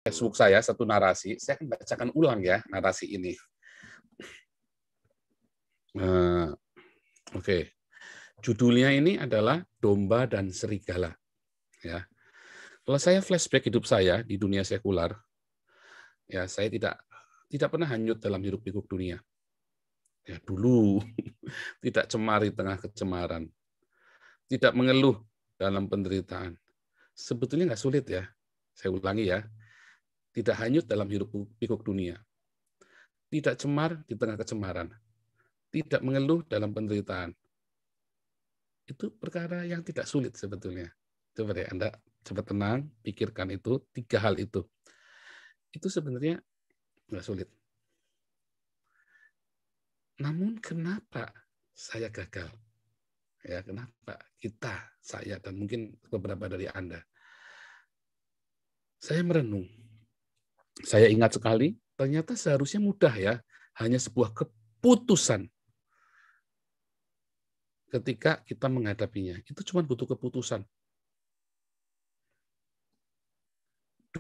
Facebook saya satu narasi, saya akan bacakan ulang ya narasi ini. Oke. Judulnya ini adalah Domba dan Serigala. Ya. Kalau saya flashback hidup saya di dunia sekular, ya saya tidak pernah hanyut dalam hiruk-pikuk dunia. Ya, dulu tidak cemar di tengah kecemaran, tidak mengeluh dalam penderitaan. Sebetulnya nggak sulit ya. Saya ulangi ya, tidak hanyut dalam hiruk-pikuk dunia, tidak cemar di tengah kecemaran, tidak mengeluh dalam penderitaan. Itu perkara yang tidak sulit sebetulnya. Coba deh Anda coba tenang, pikirkan itu, 3 hal itu. Itu sebenarnya nggak sulit. Namun kenapa saya gagal? Ya, kenapa kita, saya, dan mungkin beberapa dari Anda? Saya merenung. Saya ingat sekali, ternyata seharusnya mudah ya, hanya sebuah keputusan. Ketika kita menghadapinya, itu cuma butuh keputusan.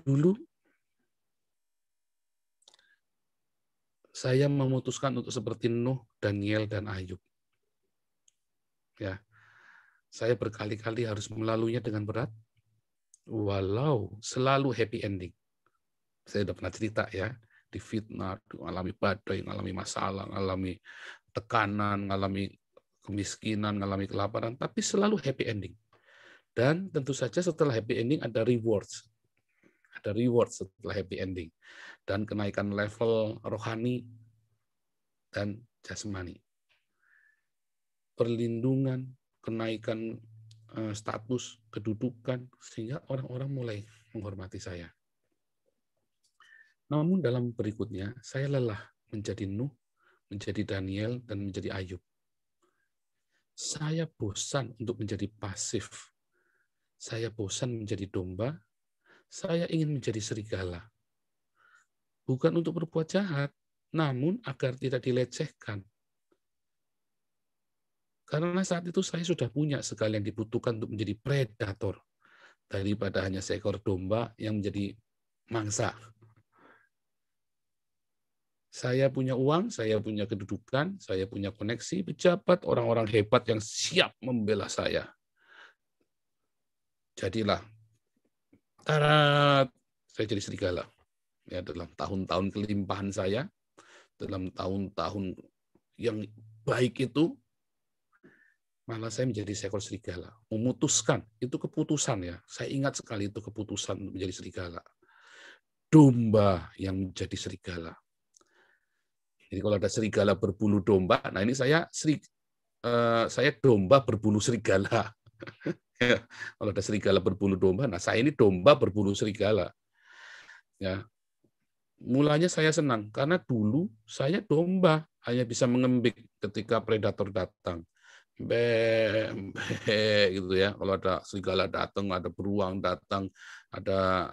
Dulu saya memutuskan untuk seperti Nuh, Daniel, dan Ayub. Ya, saya berkali-kali harus melaluinya dengan berat, walau selalu happy ending. Saya sudah pernah cerita ya, difitnah, mengalami badai, mengalami masalah, mengalami tekanan, mengalami kemiskinan, mengalami kelaparan, tapi selalu happy ending. Dan tentu saja setelah happy ending ada rewards. Ada rewards setelah happy ending. Dan kenaikan level rohani dan jasmani. Perlindungan, kenaikan status, kedudukan, sehingga orang-orang mulai menghormati saya. Namun dalam berikutnya, saya lelah menjadi Nuh, menjadi Daniel, dan menjadi Ayub. Saya bosan untuk menjadi pasif. Saya bosan menjadi domba. Saya ingin menjadi serigala. Bukan untuk berbuat jahat, namun agar tidak dilecehkan. Karena saat itu saya sudah punya segala yang dibutuhkan untuk menjadi predator. Daripada hanya seekor domba yang menjadi mangsa. Saya punya uang, saya punya kedudukan, saya punya koneksi, pejabat, orang-orang hebat yang siap membela saya. Jadilah, saya jadi serigala. Ya, dalam tahun-tahun kelimpahan saya, dalam tahun-tahun yang baik itu, malah saya menjadi seekor serigala. Memutuskan, itu keputusan ya. Saya ingat sekali itu keputusan untuk menjadi serigala. Domba yang menjadi serigala. Jadi kalau ada serigala berbulu domba, nah ini saya domba berbulu serigala. Kalau ada serigala berbulu domba, nah saya ini domba berbulu serigala. Ya, mulanya saya senang karena dulu saya domba hanya bisa mengembik ketika predator datang, gitu ya. Kalau ada serigala datang, ada beruang datang, ada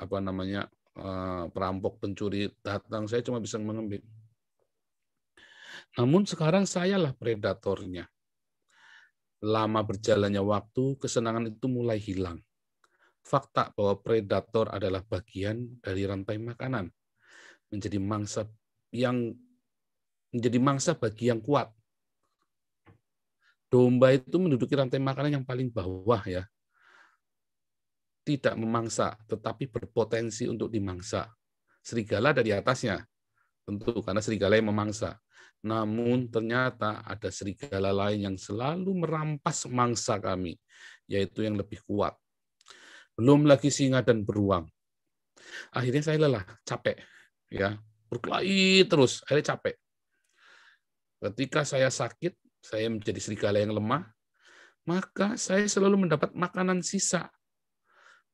perampok pencuri datang, saya cuma bisa mengembik. Namun sekarang sayalah predatornya. Lama berjalannya waktu, kesenangan itu mulai hilang. Fakta bahwa predator adalah bagian dari rantai makanan, menjadi mangsa bagi yang kuat. Domba itu menduduki rantai makanan yang paling bawah ya. Tidak memangsa, tetapi berpotensi untuk dimangsa. Serigala ada di atasnya, tentu karena serigala yang memangsa. Namun ternyata ada serigala lain yang selalu merampas mangsa kami, yaitu yang lebih kuat. Belum lagi singa dan beruang. Akhirnya saya lelah, capek, ya, berkelahi terus, akhirnya capek. Ketika saya sakit, saya menjadi serigala yang lemah, maka saya selalu mendapat makanan sisa,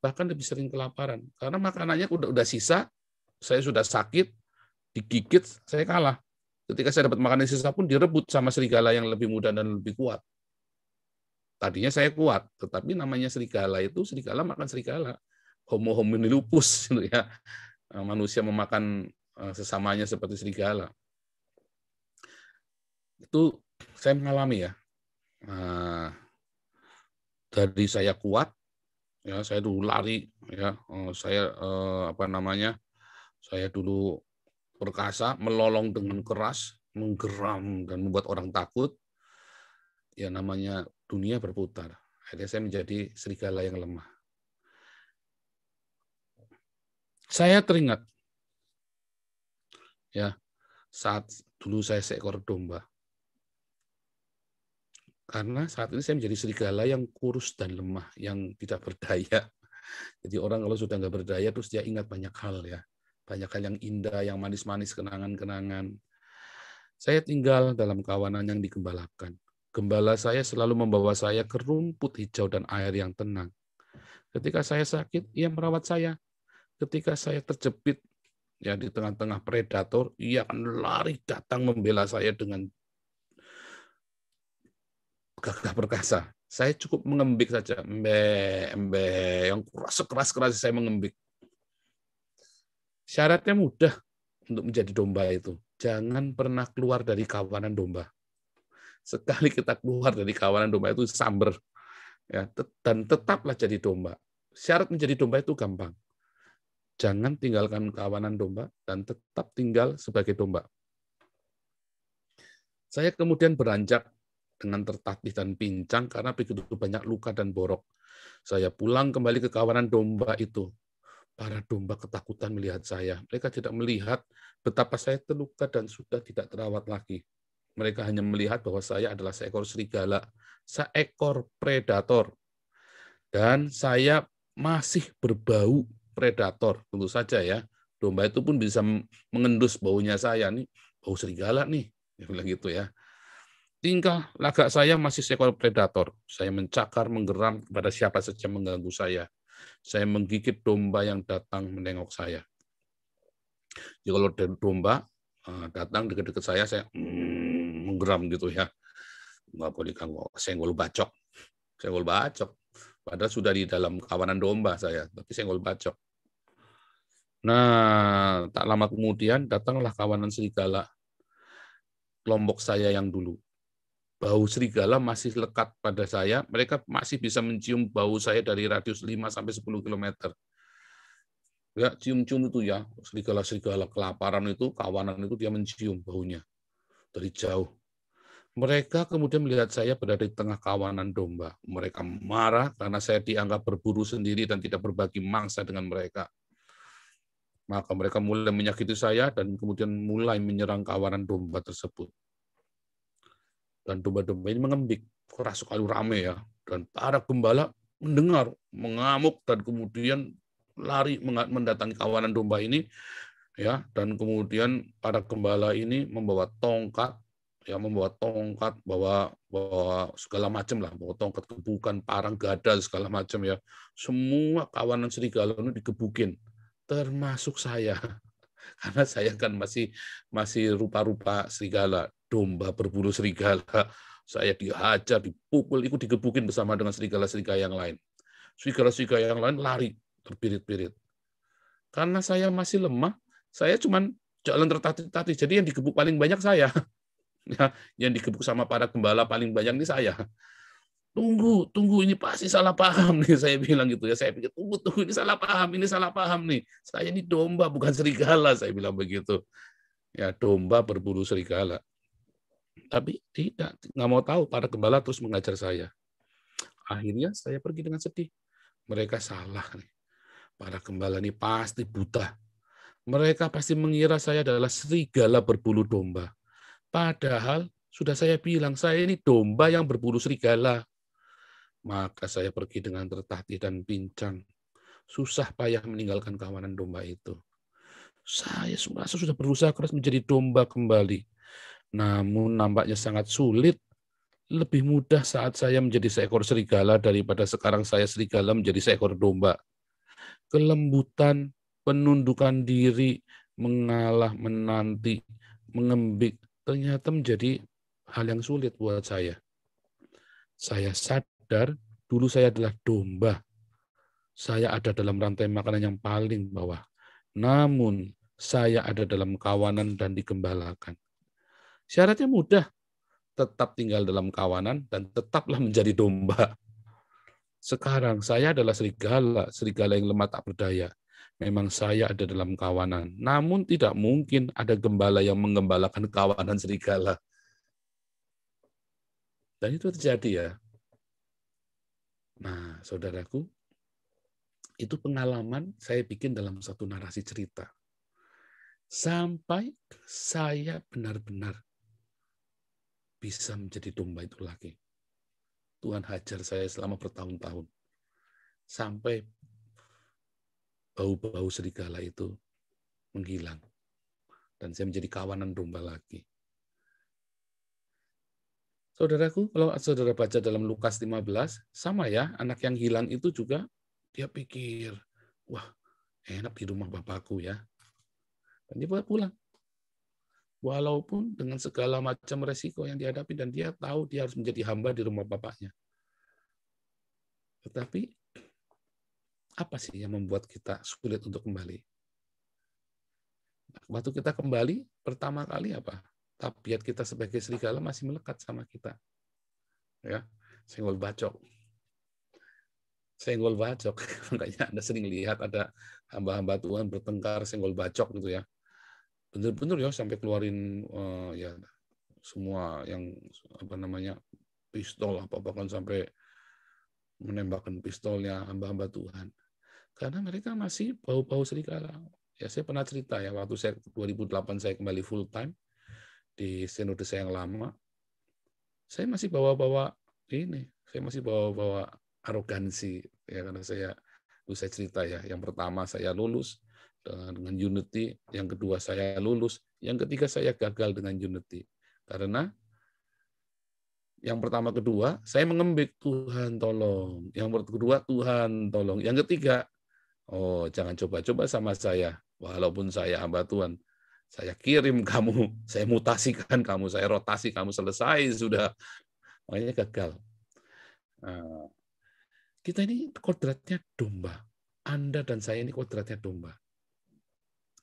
bahkan lebih sering kelaparan, karena makanannya udah sisa, saya sudah sakit, digigit, saya kalah. Ketika saya dapat makanan sisa pun direbut sama serigala yang lebih muda dan lebih kuat. Tadinya saya kuat, tetapi namanya serigala itu serigala makan serigala. Homo homini lupus, gitu ya. Manusia memakan sesamanya seperti serigala. Itu saya mengalami ya. Dari saya kuat, ya saya dulu lari, ya saya Saya dulu perkasa, melolong dengan keras, menggeram dan membuat orang takut. Ya namanya dunia berputar. Akhirnya saya menjadi serigala yang lemah. Saya teringat ya saat dulu saya seekor domba. Karena saat ini saya menjadi serigala yang kurus dan lemah, yang tidak berdaya. Jadi orang kalau sudah nggak berdaya terus dia ingat banyak hal ya. Banyak hal yang indah, yang manis-manis, kenangan-kenangan. Saya tinggal dalam kawanan yang digembalakan. Gembala saya selalu membawa saya ke rumput hijau dan air yang tenang. Ketika saya sakit, ia merawat saya. Ketika saya terjepit ya di tengah-tengah predator, ia akan lari datang membela saya dengan gagah perkasa. Saya cukup mengembik saja, embe, yang keras saya mengembik. Syaratnya mudah untuk menjadi domba itu. Jangan pernah keluar dari kawanan domba. Sekali kita keluar dari kawanan domba itu samber. Ya, dan tetaplah jadi domba. Syarat menjadi domba itu gampang. Jangan tinggalkan kawanan domba dan tetap tinggal sebagai domba. Saya kemudian beranjak dengan tertatih dan pincang karena begitu banyak luka dan borok. Saya pulang kembali ke kawanan domba itu. Para domba ketakutan melihat saya. Mereka tidak melihat betapa saya terluka dan sudah tidak terawat lagi. Mereka hanya melihat bahwa saya adalah seekor serigala, seekor predator. Dan saya masih berbau predator, tentu saja ya. Domba itu pun bisa mengendus baunya saya. Nih, bau serigala nih. Dia bilang gitu ya. Tingkah lagak saya masih seekor predator. Saya mencakar, menggeram kepada siapa saja mengganggu saya. Saya menggigit domba yang datang menengok saya. Jadi kalau domba datang dekat-dekat saya menggeram gitu ya. Nggak boleh diganggu, senggol bacok. Senggol bacok. Padahal sudah di dalam kawanan domba saya, tapi senggol bacok. Nah, tak lama kemudian datanglah kawanan serigala. Kelompok saya yang dulu. Bau serigala masih lekat pada saya, mereka masih bisa mencium bau saya dari radius 5-10 km. Ya, cium-cium itu ya, serigala-serigala kelaparan itu, kawanan itu dia mencium baunya dari jauh. Mereka kemudian melihat saya berada di tengah kawanan domba. Mereka marah karena saya dianggap berburu sendiri dan tidak berbagi mangsa dengan mereka. Maka mereka mulai menyakiti saya dan kemudian mulai menyerang kawanan domba tersebut. Dan domba-domba ini mengembik, keras sekali, rame ya. Dan para gembala mendengar, mengamuk, dan kemudian lari mendatangi kawanan domba ini, ya. Dan kemudian para gembala ini membawa tongkat, ya, bawa segala macam lah, bawa tongkat, gebukan, parang, gada, segala macam ya. Semua kawanan serigala ini digebukin, termasuk saya. Karena saya kan masih rupa-rupa serigala, domba berbulu serigala. Saya dihajar, dipukul, ikut digebukin bersama dengan serigala-serigala yang lain. Serigala-serigala yang lain lari, terpirit-pirit. Karena saya masih lemah, saya cuma jalan tertatih-tatih. Jadi yang digebuk paling banyak saya. Yang digebuk sama para gembala paling banyak ini saya. Tunggu, ini pasti salah paham nih, saya bilang gitu ya. Saya pikir, tunggu, ini salah paham nih. Saya ini domba, bukan serigala, saya bilang begitu. Ya, domba berbulu serigala. Tapi tidak, nggak mau tahu, para gembala terus mengajar saya. Akhirnya saya pergi dengan sedih. Mereka salah nih. Para gembala ini pasti buta. Mereka pasti mengira saya adalah serigala berbulu domba. Padahal sudah saya bilang, saya ini domba yang berbulu serigala. Maka saya pergi dengan tertatih dan pincang. Susah payah meninggalkan kawanan domba itu. Saya merasa sudah berusaha keras menjadi domba kembali. Namun nampaknya sangat sulit. Lebih mudah saat saya menjadi seekor serigala daripada sekarang saya serigala menjadi seekor domba. Kelembutan, penundukan diri, mengalah, menanti, mengembik, ternyata menjadi hal yang sulit buat saya. Saya sadar dulu saya adalah domba. Saya ada dalam rantai makanan yang paling bawah. Namun, saya ada dalam kawanan dan digembalakan. Syaratnya mudah, tetap tinggal dalam kawanan dan tetaplah menjadi domba. Sekarang saya adalah serigala, serigala yang lemah tak berdaya. memang saya ada dalam kawanan. Namun tidak mungkin ada gembala yang menggembalakan kawanan serigala. Dan itu terjadi ya. Nah, saudaraku, itu pengalaman saya bikin dalam satu narasi cerita. Sampai saya benar-benar bisa menjadi domba itu lagi. Tuhan hajar saya selama bertahun-tahun. Sampai bau-bau serigala itu menghilang. Dan saya menjadi kawanan domba lagi. Saudaraku, kalau saudara baca dalam Lukas 15, sama ya, anak yang hilang itu juga, dia pikir, wah, enak di rumah bapakku ya. Dan dia pulang. Walaupun dengan segala macam resiko yang dihadapi, dan dia tahu dia harus menjadi hamba di rumah bapaknya. Tetapi, apa sih yang membuat kita sulit untuk kembali? Waktu kita kembali, pertama kali apa? Tabiat kita sebagai serigala masih melekat sama kita. Ya, senggol bacok. Senggol bacok. Makanya Anda sering lihat ada hamba-hamba Tuhan bertengkar senggol bacok gitu ya. Benar-benar ya sampai keluarin ya semua yang apa namanya pistol apa bahkan sampai menembakkan pistolnya hamba-hamba Tuhan. Karena mereka masih bau-bau serigala. Ya saya pernah cerita ya waktu saya 2008 saya kembali full time di sinode saya yang lama. Saya masih bawa-bawa ini, saya masih bawa-bawa arogansi ya karena saya cerita ya. Yang pertama saya lulus dengan Unity, yang kedua saya lulus, yang ketiga saya gagal dengan Unity. Karena yang pertama kedua saya mengembik Tuhan tolong, yang kedua Tuhan tolong, yang ketiga oh jangan coba-coba sama saya walaupun saya hamba Tuhan. Saya kirim kamu, saya mutasikan kamu, saya rotasi kamu, selesai sudah. Makanya gagal. Nah, kita ini kodratnya domba. Anda dan saya ini kodratnya domba.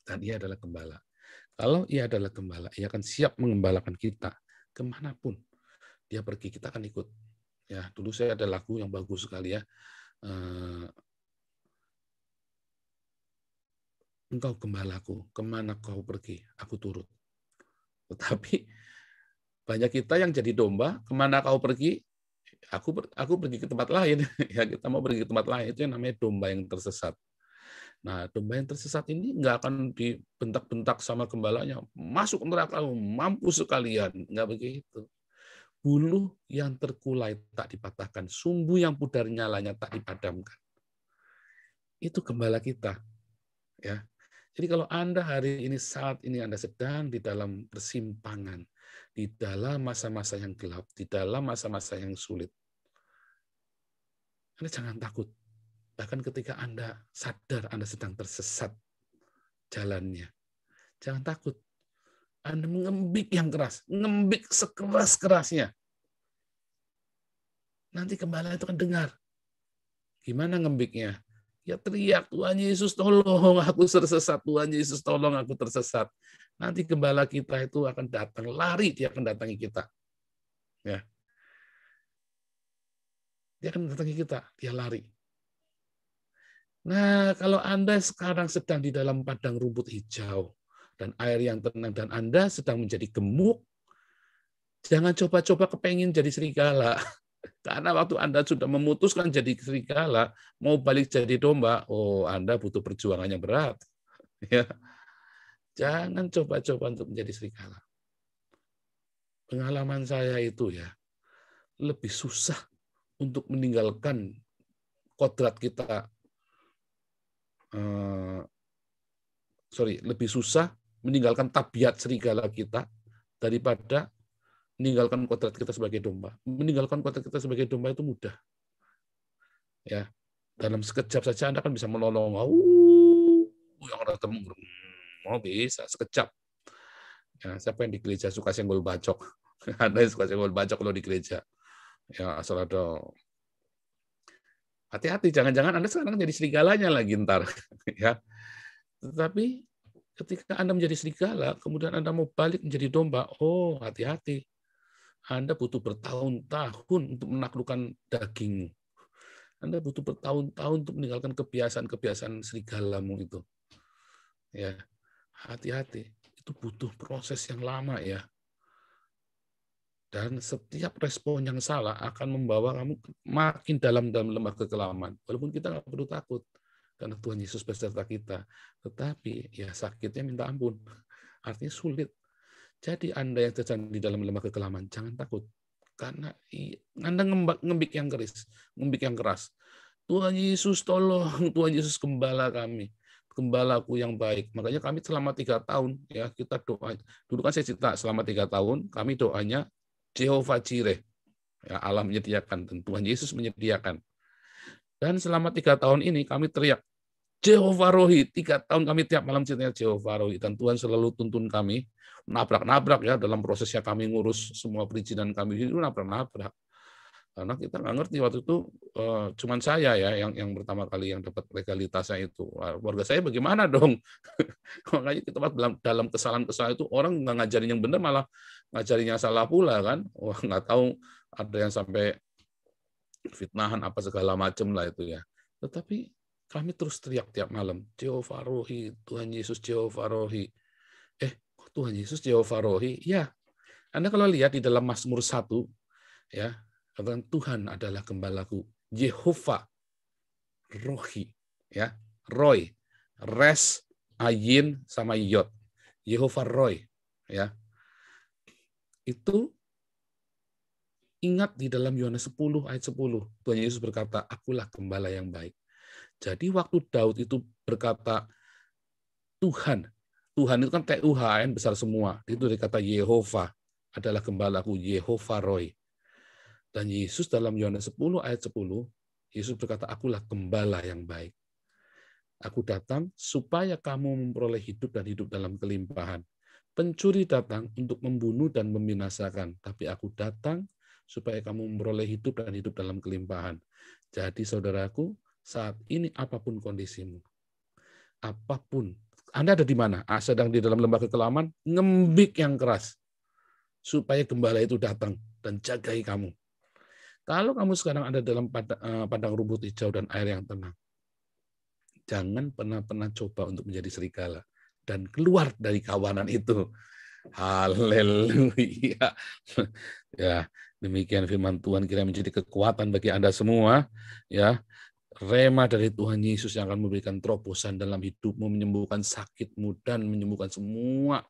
Dan ia adalah gembala. Kalau ia adalah gembala, ia akan siap mengembalakan kita kemanapun dia pergi, kita akan ikut. Ya, dulu saya ada lagu yang bagus sekali ya. Engkau gembalaku, kemana kau pergi, aku turut. Tetapi banyak kita yang jadi domba, kemana kau pergi, aku pergi ke tempat lain. Ya kita mau pergi ke tempat lain, itu yang namanya domba yang tersesat. Nah, domba yang tersesat ini nggak akan dibentak-bentak sama gembalanya. Masuk neraka, mampus sekalian. Nggak begitu. Buluh yang terkulai tak dipatahkan, sumbu yang pudar nyalanya tak dipadamkan. Itu gembala kita. Ya. Jadi kalau Anda hari ini, saat ini Anda sedang di dalam persimpangan, di dalam masa-masa yang gelap, di dalam masa-masa yang sulit, Anda jangan takut. Bahkan ketika Anda sadar Anda sedang tersesat jalannya, jangan takut. Anda mengembik yang keras, ngembik sekeras-kerasnya. Nanti gembala itu akan dengar. Gimana ngembiknya? Ya teriak, Tuhan Yesus tolong, aku tersesat, Tuhan Yesus tolong, aku tersesat. Nanti gembala kita itu akan datang, lari, dia akan datangi kita. Ya. Dia akan datangi kita, dia lari. Nah, kalau Anda sekarang sedang di dalam padang rumput hijau, dan air yang tenang, dan Anda sedang menjadi gemuk, jangan coba-coba kepengen jadi serigala. Karena waktu Anda sudah memutuskan jadi serigala, mau balik jadi domba, oh Anda butuh perjuangan yang berat. Ya. Jangan coba-coba untuk menjadi serigala. Pengalaman saya itu ya, lebih susah untuk meninggalkan kodrat kita. Lebih susah meninggalkan tabiat serigala kita daripada meninggalkan kodrat kita sebagai domba. Meninggalkan kodrat kita sebagai domba itu mudah. Ya, dalam sekejap saja Anda kan bisa melolong. Yang datang bisa sekejap. Ya, siapa yang di gereja suka senggol bacok? Anda suka senggol bacok kalau di gereja. Ya, asal ada. Hati-hati, jangan-jangan Anda sekarang jadi serigalanya lagi ntar. Ya. Tetapi ketika Anda menjadi serigala, kemudian Anda mau balik menjadi domba, oh hati-hati. Anda butuh bertahun-tahun untuk menaklukkan dagingmu. Anda butuh bertahun-tahun untuk meninggalkan kebiasaan-kebiasaan serigalamu itu. Ya, hati-hati. Itu butuh proses yang lama ya. Dan setiap respon yang salah akan membawa kamu makin dalam lembah kekelaman. Walaupun kita nggak perlu takut, karena Tuhan Yesus beserta kita. Tetapi ya sakitnya minta ampun. Artinya sulit. Jadi Anda yang sedang di dalam lembah kekelaman, jangan takut. Karena Anda ngembik yang keras. Tuhan Yesus tolong, Tuhan Yesus gembala kami. Gembalaku yang baik. Makanya kami selama 3 tahun, ya kita doa. Dulu kan saya cerita selama 3 tahun, kami doanya Jehovah Jireh, ya, Allah menyediakan, dan Tuhan Yesus menyediakan. Dan selama 3 tahun ini kami teriak, Jehovah Rohi. 3 tahun kami tiap malam ceritanya Jehovah Rohi. Dan Tuhan selalu tuntun kami, nabrak-nabrak ya, dalam prosesnya kami ngurus semua perizinan kami, itu nabrak-nabrak. Karena kita nggak ngerti waktu itu, cuman saya ya yang pertama kali yang dapat legalitasnya itu. Warga saya bagaimana dong? Makanya kita dalam kesalahan-kesalahan itu orang nggak ngajarin yang benar, malah ngajarin yang salah pula kan. Wah, nggak tahu ada yang sampai fitnahan apa segala macam lah itu ya. Tetapi kami terus teriak tiap malam, Jehovah Rohi, Tuhan Yesus Jehovah Rohi. Tuhan Yesus Jehovah Rohi? Ya, Anda kalau lihat di dalam Mazmur 1, ya, katakan Tuhan adalah gembalaku, Jehovah Rohi, ya, Roy, Res, Ayin sama Yod, Jehovah Roy, ya. Itu ingat di dalam Yohanes 10 ayat 10, Tuhan Yesus berkata, akulah gembala yang baik. Jadi waktu Daud itu berkata Tuhan itu kan TUHN besar semua, itu dikata Yehova adalah gembalaku, Jehovah Roy. Dan Yesus dalam Yohanes 10 ayat 10, Yesus berkata, akulah gembala yang baik. Aku datang supaya kamu memperoleh hidup dan hidup dalam kelimpahan. Pencuri datang untuk membunuh dan membinasakan, tapi aku datang supaya kamu memperoleh hidup dan hidup dalam kelimpahan. Jadi saudaraku, saat ini apapun kondisimu, apapun, Anda ada di mana? Sedang di dalam lembah kekelaman, ngembik yang keras, supaya gembala itu datang dan jagai kamu. Kalau kamu sekarang ada dalam padang rumput hijau dan air yang tenang, jangan pernah coba untuk menjadi serigala dan keluar dari kawanan itu. Haleluya. Ya, demikian firman Tuhan kira menjadi kekuatan bagi Anda semua, ya. Rema dari Tuhan Yesus yang akan memberikan terobosan dalam hidupmu, menyembuhkan sakitmu, dan menyembuhkan semua,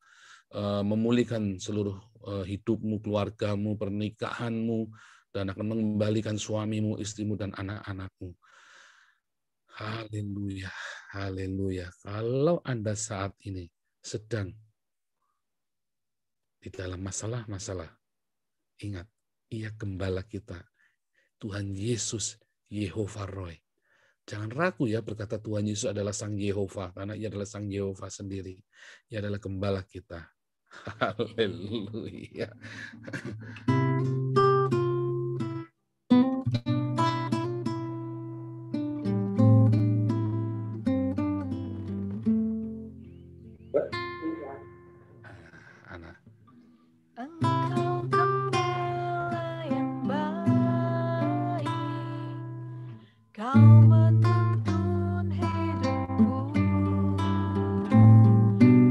memulihkan seluruh hidupmu, keluargamu, pernikahanmu, dan akan mengembalikan suamimu, istrimu, dan anak-anakmu. Haleluya, haleluya. Kalau Anda saat ini sedang di dalam masalah-masalah, ingat, Ia gembala kita, Tuhan Yesus, Jehovah Roy. Jangan ragu ya berkata Tuhan Yesus adalah Sang Yehova, karena Ia adalah Sang Yehova sendiri. Ia adalah gembala kita. Haleluya. Ana. Engkau gembala yang baik, Kau menuntun hidupku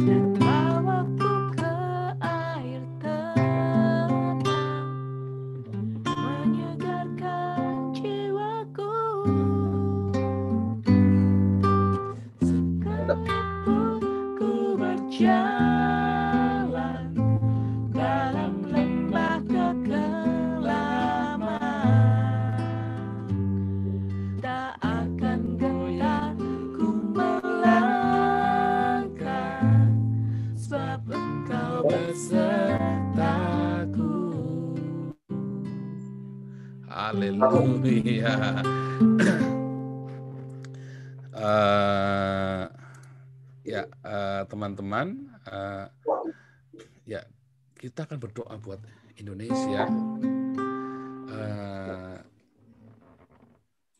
dan bawaku ke air tenang, menyegarkan jiwaku. Sekalipun ku berjalan dalam lembah kekelaman, tak akan gentar ku melangkah, sebab Engkau besertaku. Haleluya. Teman-teman, ya kita akan berdoa buat Indonesia.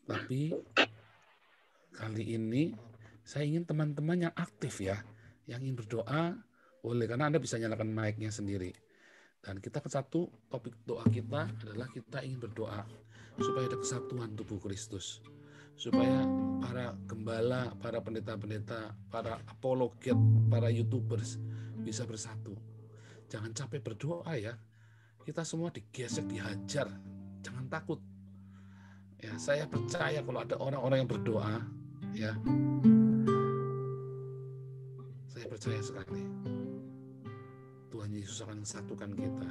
Tapi kali ini saya ingin teman-teman yang aktif ya, yang ingin berdoa boleh, karena Anda bisa nyalakan mic-nya sendiri. Dan kita satu topik doa kita adalah kita ingin berdoa supaya ada kesatuan tubuh Kristus, supaya para gembala, para pendeta-pendeta, para apologet, para YouTubers bisa bersatu. Jangan capek berdoa ya. Kita semua digesek, dihajar. Jangan takut. Ya, saya percaya kalau ada orang-orang yang berdoa, ya, saya percaya sekali Tuhan Yesus akan satukan kita.